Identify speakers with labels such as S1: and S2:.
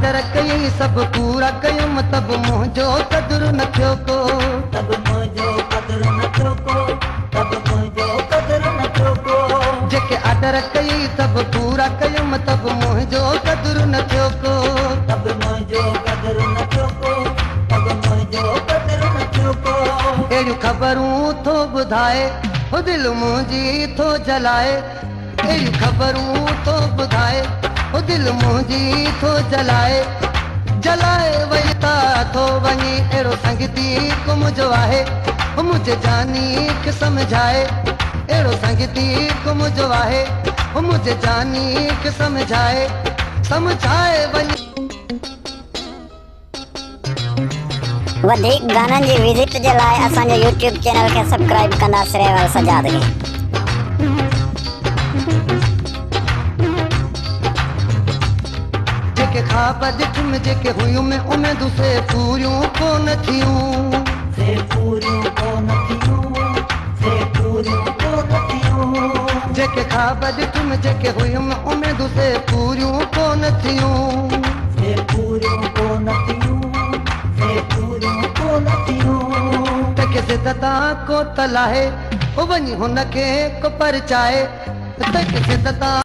S1: Order कई सब पूरा कयुम तब मुंहिंजो कदुरु न थियो को,
S2: तब मुंहिंजो कदुरु न थियो को, तब मुंहिंजो कदुरु न थियो को।
S1: जेके आर्डर कई सब पूरा कयुम तब मुंहिंजो कदुरु न थियो को,
S2: तब मुंहिंजो कदुरु न थियो को, तब मुंहिंजो कदुरु न थियो को।
S1: अहिड़ियूं ख़बरूं थो ॿुधाए हो दिलि मुंहिंजी थो जलाए, अहिड़ियूं ख़बरूं थो ॿुधाए हो दिलि मुंहिंजी थो जलाए, जलाए वई था थो वञी अहिड़ो संगती को मुंहिंजो आहे, हो मुंहिंजे जानी खे सम्झाए, अहिड़ो संगती को मुंहिंजो आहे, हो मुंहिंजे जानी खे सम्झाए, सम्झाए वञी।
S3: वधीक गाननि जी विज़िट जे लाइ असांजे यूट्यूब चैनल खे सब्सक्राइब कंदा श्रेयवाल सजाद खे।
S1: जेके ख़्वाब ॾिठुम जेके हुयूं उमेदूं से पूरियूं कोन थियूं,
S2: से पूरियूं कोन थियूं, से पूरियूं कोन थियूं।
S1: जेके ख़्वाब ॾिठुम जेके हुयूं उमेदूं से पूरियूं कोन थियूं,
S2: से पूरियूं कोन थियूं, से पूरियूं कोन थियूं।
S1: तके ज़िदता को तलाहे हो वञी हुनखे को परचाए, तके ज़िदता